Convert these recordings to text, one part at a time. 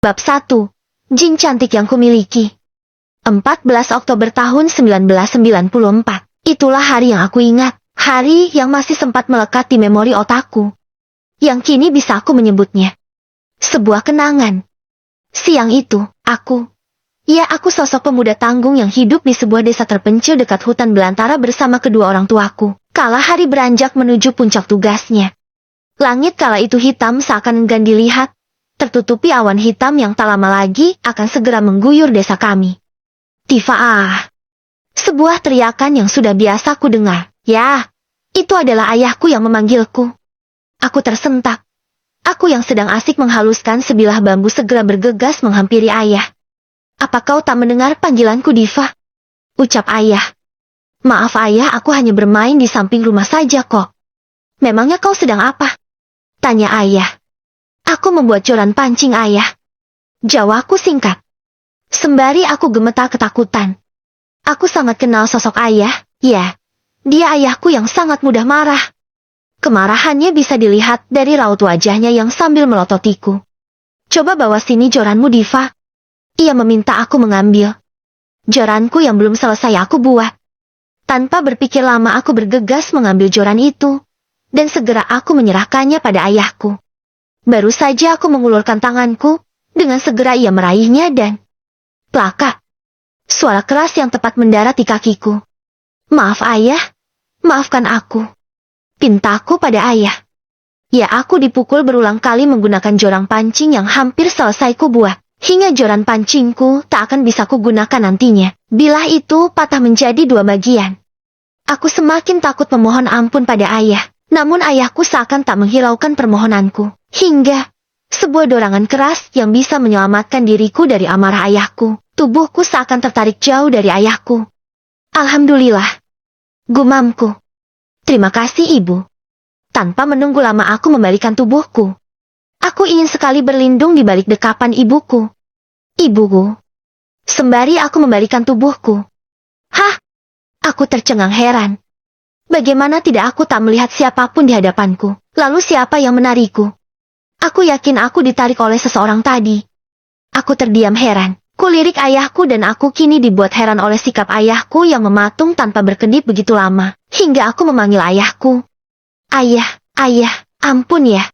Bab 1. Jin cantik yang kumiliki. 14 Oktober tahun 1994. Itulah hari yang aku ingat. Hari yang masih sempat melekat di memori otakku. Yang kini bisa aku menyebutnya sebuah kenangan. Siang itu, aku sosok pemuda tanggung yang hidup di sebuah desa terpencil dekat hutan belantara bersama kedua orang tuaku. Kala hari beranjak menuju puncak tugasnya. Langit kala itu hitam seakan enggan dilihat, tertutupi awan hitam yang tak lama lagi akan segera mengguyur desa kami. Tifa. Sebuah teriakan yang sudah biasa ku dengar. Ya, itu adalah ayahku yang memanggilku. Aku tersentak. Aku yang sedang asik menghaluskan sebilah bambu segera bergegas menghampiri ayah. Apa kau tak mendengar panggilanku, Diva? Ucap ayah. Maaf ayah, aku hanya bermain di samping rumah saja kok. Memangnya kau sedang apa? Tanya ayah. Aku membuat joran pancing ayah. Jawabku singkat. Sembari aku gemetar ketakutan. Aku sangat kenal sosok ayah, ya. Dia ayahku yang sangat mudah marah. Kemarahannya bisa dilihat dari raut wajahnya yang sambil melototiku. Coba bawa sini joranmu, Diva. Ia meminta aku mengambil. Joranku yang belum selesai aku buat. Tanpa berpikir lama aku bergegas mengambil joran itu. Dan segera aku menyerahkannya pada ayahku. Baru saja aku mengulurkan tanganku, dengan segera ia meraihnya dan plaka. Suara keras yang tepat mendarat di kakiku. Maaf ayah, maafkan aku. Pintaku pada ayah. Ya aku dipukul berulang kali menggunakan joran pancing yang hampir selesai ku buat. Hingga joran pancingku tak akan bisa kugunakan nantinya. Bilah itu patah menjadi dua bagian. Aku semakin takut memohon ampun pada ayah. Namun ayahku seakan tak menghiraukan permohonanku. Hingga sebuah dorangan keras yang bisa menyelamatkan diriku dari amarah ayahku. Tubuhku seakan tertarik jauh dari ayahku. Alhamdulillah. Gumamku. Terima kasih ibu. Tanpa menunggu lama aku membalikan tubuhku. Aku ingin sekali berlindung di balik dekapan ibuku. Ibuku. Sembari aku membalikan tubuhku. Hah? Aku tercengang heran. Bagaimana tidak aku tak melihat siapapun di hadapanku? Lalu siapa yang menarikku? Aku yakin aku ditarik oleh seseorang tadi. Aku terdiam heran. Kulirik ayahku dan aku kini dibuat heran oleh sikap ayahku yang mematung tanpa berkedip begitu lama. Hingga aku memanggil ayahku. Ayah, ampun ya.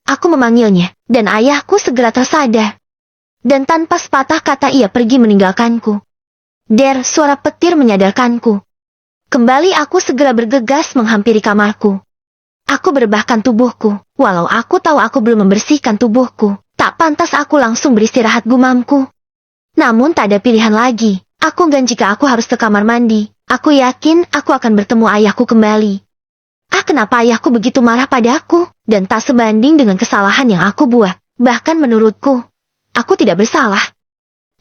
Aku memanggilnya, dan ayahku segera tersadar. Dan tanpa sepatah kata ia pergi meninggalkanku. Der, suara petir menyadarkanku. Kembali aku segera bergegas menghampiri kamarku. Aku berebahkan tubuhku, walau aku tahu aku belum membersihkan tubuhku. Tak pantas aku langsung beristirahat, gumamku. Namun tak ada pilihan lagi. Aku enggan jika aku harus ke kamar mandi. Aku yakin aku akan bertemu ayahku kembali. Kenapa ayahku begitu marah padaku, dan tak sebanding dengan kesalahan yang aku buat. Bahkan menurutku, aku tidak bersalah.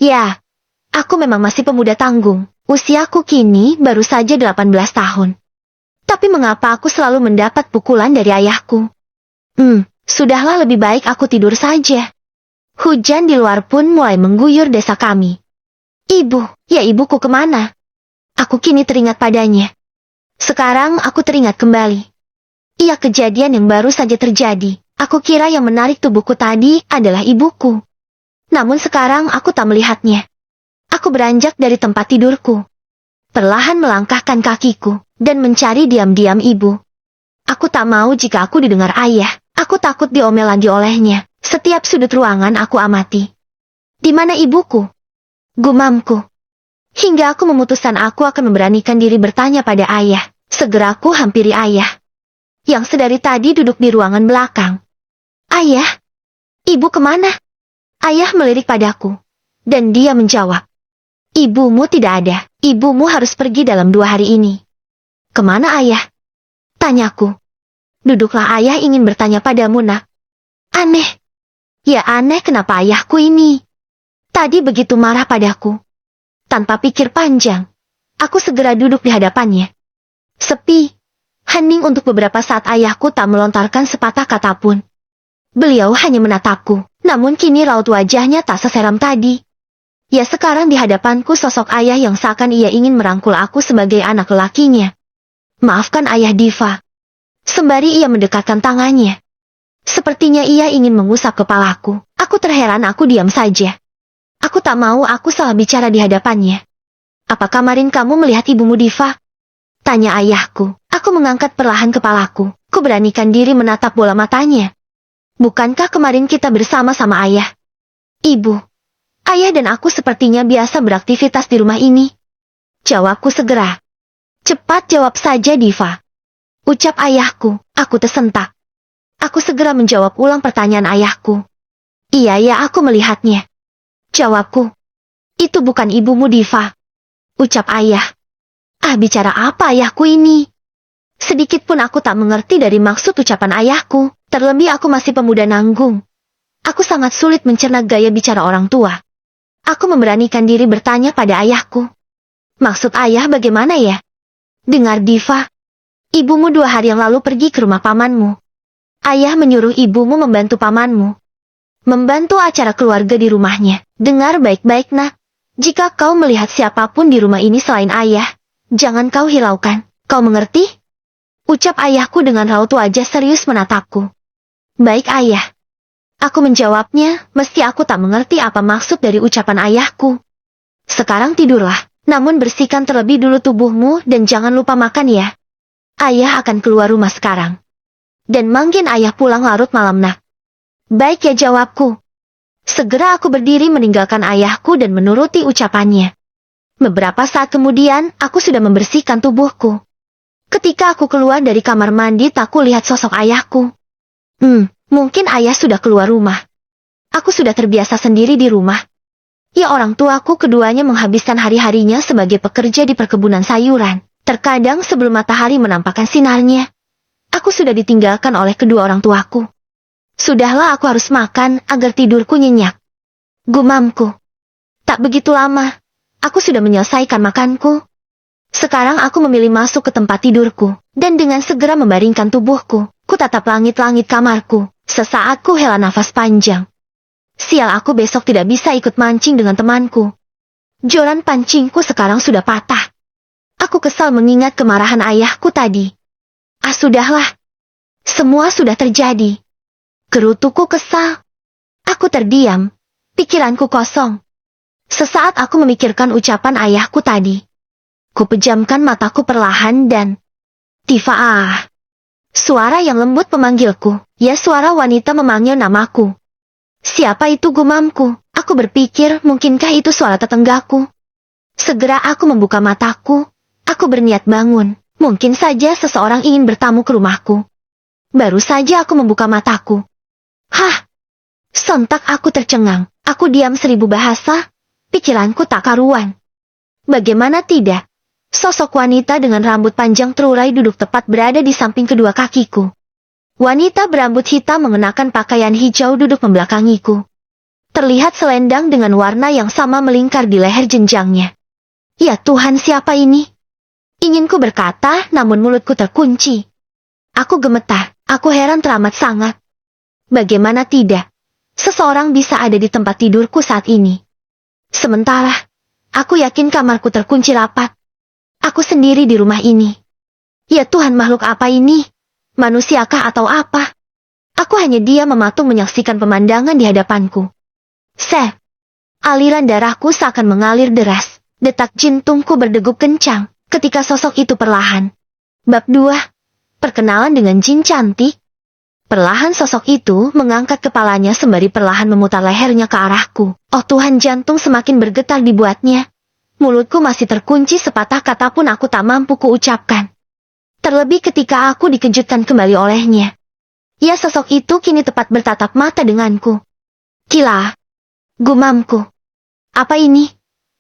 Ya, aku memang masih pemuda tanggung. Usiaku kini baru saja 18 tahun. Tapi mengapa aku selalu mendapat pukulan dari ayahku? Sudahlah lebih baik aku tidur saja. Hujan di luar pun mulai mengguyur desa kami. Ibu, ya ibuku kemana? Aku kini teringat padanya. Sekarang aku teringat kembali. Iya, kejadian yang baru saja terjadi. Aku kira yang menarik tubuhku tadi adalah ibuku. Namun sekarang aku tak melihatnya. Aku beranjak dari tempat tidurku. Perlahan melangkahkan kakiku, dan mencari diam-diam ibu. Aku tak mau jika aku didengar ayah. Aku takut diomel lagi olehnya. Setiap sudut ruangan aku amati. Di mana ibuku? Gumamku. Hingga aku memutuskan aku akan memberanikan diri bertanya pada ayah. Segera aku hampiri ayah. Yang sedari tadi duduk di ruangan belakang. Ayah? Ibu kemana? Ayah melirik padaku. Dan dia menjawab. Ibumu tidak ada. Ibumu harus pergi dalam 2 hari ini. Kemana ayah? Tanyaku. Duduklah, ayah ingin bertanya padamu, nak. Aneh. Ya aneh, kenapa ayahku ini tadi begitu marah padaku. Tanpa pikir panjang, aku segera duduk di hadapannya. Sepi. Hening untuk beberapa saat ayahku tak melontarkan sepatah kata pun. Beliau hanya menatapku, namun kini raut wajahnya tak seseram tadi. Ya sekarang di hadapanku sosok ayah yang seakan ia ingin merangkul aku sebagai anak lelakinya. Maafkan ayah, Diva. Sembari ia mendekatkan tangannya. Sepertinya ia ingin mengusap kepalaku. Aku terheran, aku diam saja. Aku tak mau aku salah bicara di hadapannya. Apa kemarin kamu melihat ibumu, Diva? Tanya ayahku. Aku mengangkat perlahan kepalaku. Ku beranikan diri menatap bola matanya. Bukankah kemarin kita bersama-sama ayah? Ibu. Ayah dan aku sepertinya biasa beraktivitas di rumah ini. Jawabku segera. Cepat jawab saja, Diva. Ucap ayahku. Aku tersentak. Aku segera menjawab ulang pertanyaan ayahku. Iya ya, aku melihatnya. Jawabku. Itu bukan ibumu, Diva. Ucap ayah. Ah, bicara apa ayahku ini? Sedikit pun aku tak mengerti dari maksud ucapan ayahku. Terlebih aku masih pemuda nanggung. Aku sangat sulit mencerna gaya bicara orang tua. Aku memberanikan diri bertanya pada ayahku. Maksud ayah bagaimana ya? Dengar, Diva. Ibumu 2 hari yang lalu pergi ke rumah pamanmu. Ayah menyuruh ibumu membantu pamanmu. Membantu acara keluarga di rumahnya. Dengar baik-baik, nak. Jika kau melihat siapapun di rumah ini selain ayah, jangan kau hiraukan. Kau mengerti? Ucap ayahku dengan raut wajah serius menatapku. Baik, ayah. Aku menjawabnya, meski aku tak mengerti apa maksud dari ucapan ayahku. Sekarang tidurlah, namun bersihkan terlebih dulu tubuhmu dan jangan lupa makan ya. Ayah akan keluar rumah sekarang. Dan mungkin ayah pulang larut malam, nak. Baik ya, jawabku. Segera aku berdiri meninggalkan ayahku dan menuruti ucapannya. Beberapa saat kemudian, aku sudah membersihkan tubuhku. Ketika aku keluar dari kamar mandi, tak kulihat sosok ayahku. Mungkin ayah sudah keluar rumah. Aku sudah terbiasa sendiri di rumah. Ya, orang tuaku keduanya menghabiskan hari-harinya sebagai pekerja di perkebunan sayuran. Terkadang sebelum matahari menampakkan sinarnya, aku sudah ditinggalkan oleh kedua orang tuaku. Sudahlah, aku harus makan agar tidurku nyenyak. Gumamku. Tak begitu lama, aku sudah menyelesaikan makanku. Sekarang aku memilih masuk ke tempat tidurku, dan dengan segera membaringkan tubuhku, ku tatap langit-langit kamarku. Sesaat ku hela nafas panjang. Sial, aku besok tidak bisa ikut mancing dengan temanku. Joran pancingku sekarang sudah patah. Aku kesal mengingat kemarahan ayahku tadi. Ah, sudahlah. Semua sudah terjadi. Gerutuku kesal. Aku terdiam. Pikiranku kosong. Sesaat aku memikirkan ucapan ayahku tadi. Ku pejamkan mataku perlahan dan... Diva. Suara yang lembut memanggilku. Ya, suara wanita memanggil namaku. Siapa itu, gumamku? Aku berpikir mungkinkah itu suara tetanggaku. Segera aku membuka mataku. Aku berniat bangun. Mungkin saja seseorang ingin bertamu ke rumahku. Baru saja aku membuka mataku. Hah! Sontak aku tercengang. Aku diam 1000 bahasa. Pikiranku tak karuan. Bagaimana tidak? Sosok wanita dengan rambut panjang terurai duduk tepat berada di samping kedua kakiku. Wanita berambut hitam mengenakan pakaian hijau duduk membelakangiku. Terlihat selendang dengan warna yang sama melingkar di leher jenjangnya. Ya Tuhan, siapa ini? Inginku berkata, namun mulutku terkunci. Aku gemetar, aku heran teramat sangat. Bagaimana tidak? Seseorang bisa ada di tempat tidurku saat ini. Sementara, aku yakin kamarku terkunci rapat. Aku sendiri di rumah ini. Ya Tuhan, makhluk apa ini? Manusiakah atau apa? Aku hanya diam mematung menyaksikan pemandangan di hadapanku. Seh! Aliran darahku seakan mengalir deras. Detak jantungku berdegup kencang ketika sosok itu perlahan. Bab 2. Perkenalan dengan jin cantik. Perlahan sosok itu mengangkat kepalanya sembari perlahan memutar lehernya ke arahku. Oh Tuhan, jantung semakin bergetar dibuatnya. Mulutku masih terkunci, sepatah kata pun aku tak mampu kuucapkan. Terlebih ketika aku dikejutkan kembali olehnya. Ya, sosok itu kini tepat bertatap mata denganku. Gila! Gumamku. Apa ini?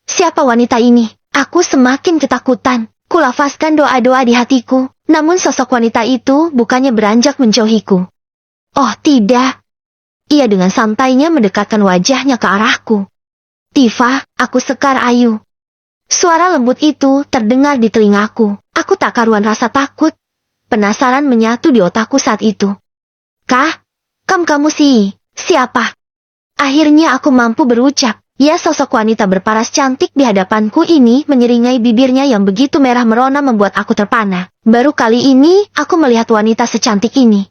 Siapa wanita ini? Aku semakin ketakutan. Kulafazkan doa-doa di hatiku. Namun sosok wanita itu bukannya beranjak menjauhiku. Oh tidak. Ia dengan santainya mendekatkan wajahnya ke arahku. Diva, aku Sekar Ayu. Suara lembut itu terdengar di telingaku. Aku tak karuan rasa takut. Penasaran menyatu di otakku saat itu. Kamu sih, siapa? Akhirnya aku mampu berucap. Ya, sosok wanita berparas cantik di hadapanku ini menyeringai bibirnya yang begitu merah merona membuat aku terpana. Baru kali ini aku melihat wanita secantik ini.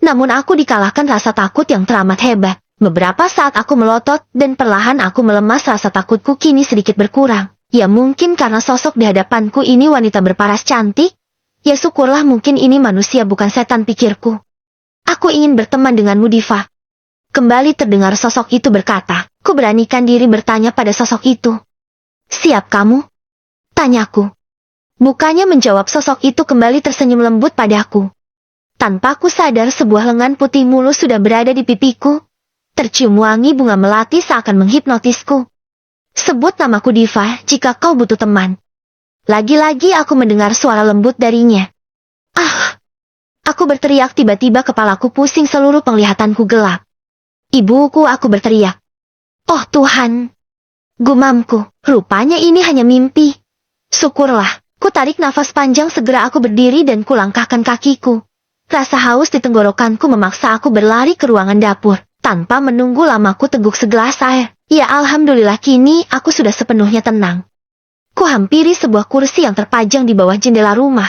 Namun aku dikalahkan rasa takut yang teramat hebat. Beberapa saat aku melotot dan perlahan aku melemas, rasa takutku kini sedikit berkurang. Ya mungkin karena sosok di hadapanku ini wanita berparas cantik. Ya syukurlah, mungkin ini manusia bukan setan, pikirku. Aku ingin berteman denganmu, Diva. Kembali terdengar sosok itu berkata. Ku beranikan diri bertanya pada sosok itu. Siap kamu? Tanyaku. Bukannya menjawab, sosok itu kembali tersenyum lembut padaku. Tanpa ku sadar sebuah lengan putih mulus sudah berada di pipiku. Tercium wangi bunga melati seakan menghipnotisku. Sebut namaku Diva jika kau butuh teman. Lagi-lagi aku mendengar suara lembut darinya. Ah! Aku berteriak, tiba-tiba kepalaku pusing, seluruh penglihatanku gelap. Ibuku, aku berteriak. Oh Tuhan! Gumamku, rupanya ini hanya mimpi. Syukurlah, ku tarik nafas panjang, segera aku berdiri dan kulangkahkan kakiku. Rasa haus di tenggorokanku memaksa aku berlari ke ruangan dapur. Tanpa menunggu lama ku teguk segelas air. Ya alhamdulillah, kini aku sudah sepenuhnya tenang. Ku hampiri sebuah kursi yang terpajang di bawah jendela rumah.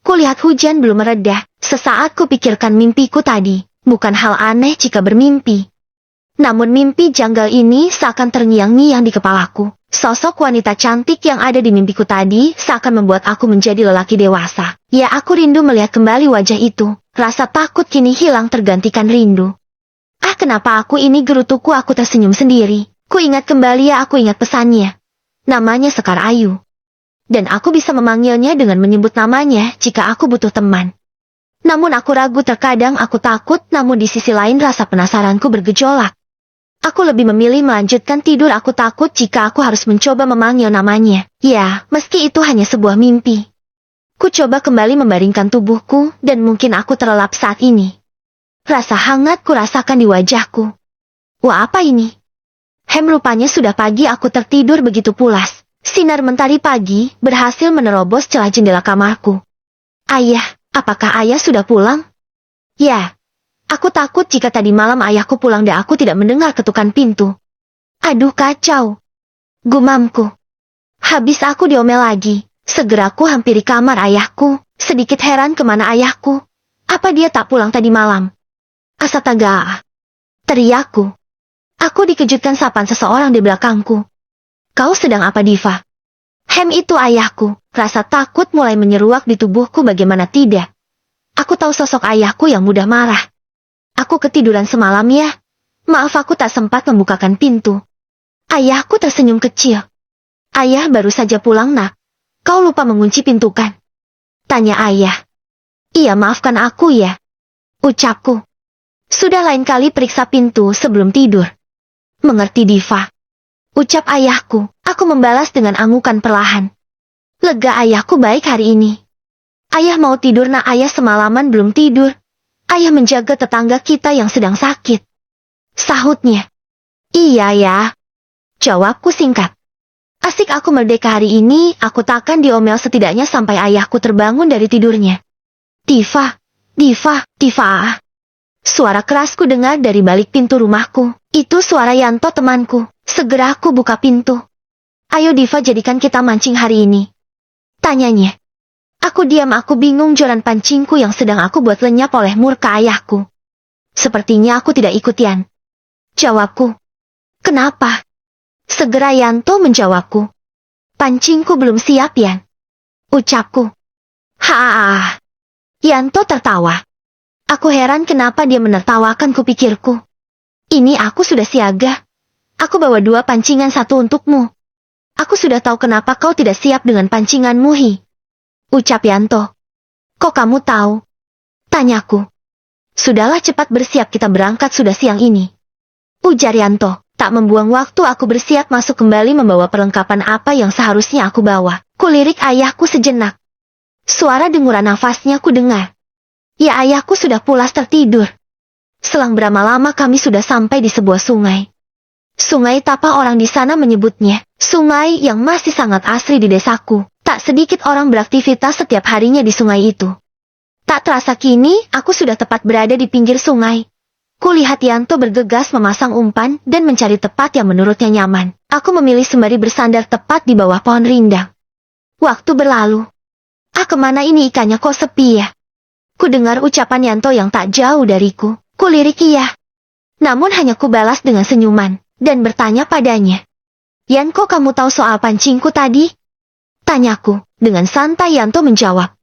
Kulihat hujan belum mereda. Sesaat ku pikirkan mimpiku tadi. Bukan hal aneh jika bermimpi. Namun mimpi janggal ini seakan terngiang-ngiang di kepalaku. Sosok wanita cantik yang ada di mimpiku tadi seakan membuat aku menjadi lelaki dewasa. Ya aku rindu melihat kembali wajah itu. Rasa takut kini hilang tergantikan rindu. Ah, kenapa aku ini, gerutuku, aku tersenyum sendiri. Ku ingat kembali, ya aku ingat pesannya. Namanya Sekar Ayu. Dan aku bisa memanggilnya dengan menyebut namanya jika aku butuh teman. Namun aku ragu, terkadang aku takut, namun di sisi lain rasa penasaranku bergejolak. Aku lebih memilih melanjutkan tidur, aku takut jika aku harus mencoba memanggil namanya. Ya, meski itu hanya sebuah mimpi. Ku coba kembali membaringkan tubuhku, dan mungkin aku terlelap saat ini. Rasa hangat ku rasakan di wajahku. Wah, apa ini? Rupanya sudah pagi, aku tertidur begitu pulas. Sinar mentari pagi berhasil menerobos celah jendela kamarku. Ayah, apakah ayah sudah pulang? Ya. Aku takut jika tadi malam ayahku pulang dan aku tidak mendengar ketukan pintu. Aduh, kacau. Gumamku. Habis aku diomel lagi. Segera aku hampiri kamar ayahku. Sedikit heran kemana ayahku. Apa dia tak pulang tadi malam? Astaga! Teriakku. Aku dikejutkan sapaan seseorang di belakangku. Kau sedang apa, Diva? Itu ayahku. Rasa takut mulai menyeruak di tubuhku, bagaimana tidak. Aku tahu sosok ayahku yang mudah marah. Aku ketiduran semalam ya. Maaf, aku tak sempat membukakan pintu. Ayahku tersenyum kecil. Ayah baru saja pulang, nak. Kau lupa mengunci pintu kan? Tanya ayah. Iya, maafkan aku ya. Ucapku. Sudah lain kali periksa pintu sebelum tidur. Mengerti, Diva? Ucap ayahku. Aku membalas dengan anggukan perlahan. Lega, ayahku baik hari ini. Ayah mau tidur, nak. Ayah semalaman belum tidur. Ayah menjaga tetangga kita yang sedang sakit. Sahutnya. Iya ya. Jawabku singkat. Asik aku merdeka hari ini, aku takkan diomel setidaknya sampai ayahku terbangun dari tidurnya. Diva, Diva, Diva. Suara kerasku dengar dari balik pintu rumahku. Itu suara Yanto, temanku. Segera aku buka pintu. Ayo Diva, jadikan kita mancing hari ini. Tanyanya. Aku diam, aku bingung joran pancingku yang sedang aku buat lenyap oleh murka ayahku. Sepertinya aku tidak ikutian. Jawabku. Kenapa? Segera Yanto menjawabku. Pancingku belum siap, Yan. Ucapku. Haa. Yanto tertawa. Aku heran kenapa dia menertawakan, kupikirku. Ini aku sudah siaga. Aku bawa 2 pancingan, 1 untukmu. Aku sudah tahu kenapa kau tidak siap dengan pancinganmu, Hi. Ucap Yanto. Kok kamu tahu? Tanyaku. Sudahlah, cepat bersiap, kita berangkat, sudah siang ini. Ujar Yanto. Tak membuang waktu aku bersiap masuk kembali membawa perlengkapan apa yang seharusnya aku bawa. Kulirik ayahku sejenak. Suara denguran nafasnya ku dengar. Ya, ayahku sudah pulas tertidur. Selang berapa lama kami sudah sampai di sebuah sungai. Sungai Tapa orang di sana menyebutnya. Sungai yang masih sangat asri di desaku. Tak sedikit orang beraktivitas setiap harinya di sungai itu. Tak terasa kini aku sudah tepat berada di pinggir sungai. Kulihat Yanto bergegas memasang umpan dan mencari tempat yang menurutnya nyaman. Aku memilih sembari bersandar tepat di bawah pohon rindang. Waktu berlalu. Kemana ini ikannya kok sepi ya? Ku dengar ucapan Yanto yang tak jauh dariku. Kulirik iya. Namun hanya ku balas dengan senyuman, dan bertanya padanya. Yanko, kamu tahu soal pancingku tadi? Tanyaku, dengan santai. Yanto menjawab.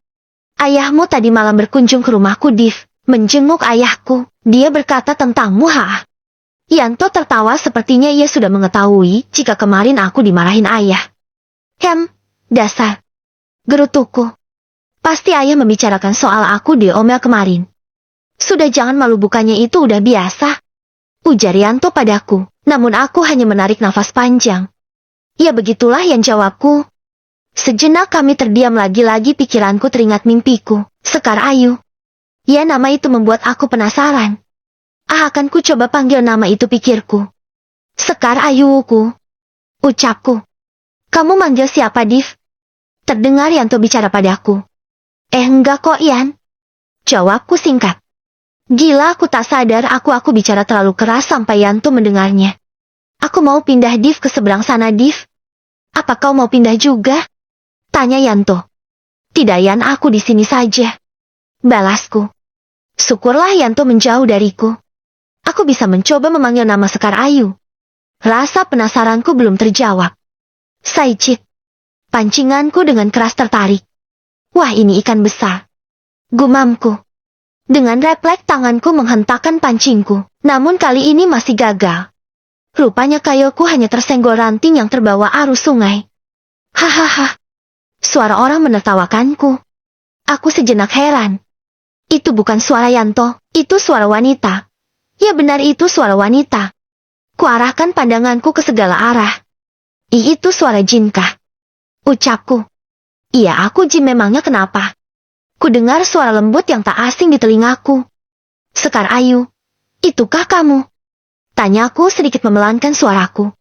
Ayahmu tadi malam berkunjung ke rumahku, Div, menjenguk ayahku. Dia berkata tentangmu, ha? Yanto tertawa, sepertinya ia sudah mengetahui jika kemarin aku dimarahin ayah. Dasar. Gerutuku. Pasti ayah membicarakan soal aku diomel kemarin. Sudah, jangan malu, bukannya itu udah biasa. Ujar Yanto padaku, namun aku hanya menarik nafas panjang. Ya begitulah yang jawabku. Sejenak kami terdiam, lagi-lagi pikiranku teringat mimpiku, Sekar Ayu. Ya, nama itu membuat aku penasaran. Akan ku coba panggil nama itu, pikirku. Sekar Ayuku. Ucapku. Kamu manggil siapa, Div? Terdengar Yanto bicara padaku. Enggak kok, Yan. Jawabku singkat. Gila, aku tak sadar aku bicara terlalu keras sampai Yanto mendengarnya. Aku mau pindah, Div, ke seberang sana, Div. Apa kau mau pindah juga? Tanya Yanto. Tidak, Yan, aku di sini saja. Balasku. Syukurlah Yanto menjauh dariku. Aku bisa mencoba memanggil nama Sekar Ayu. Rasa penasaranku belum terjawab. Saicit. Pancinganku dengan keras tertarik. Wah, ini ikan besar. Gumamku. Dengan refleks tanganku menghentakkan pancingku, namun kali ini masih gagal. Rupanya kayuku hanya tersenggol ranting yang terbawa arus sungai. Hahaha. Suara orang menertawakanku. Aku sejenak heran. Itu bukan suara Yanto, itu suara wanita. Ya benar, itu suara wanita. Kuarahkan pandanganku ke segala arah. Itu suara Jinkah? Ucapku. Iya, aku Jin, memangnya kenapa? Ku dengar suara lembut yang tak asing di telingaku. Sekar Ayu, itukah kamu? Tanyaku sedikit memelankan suaraku.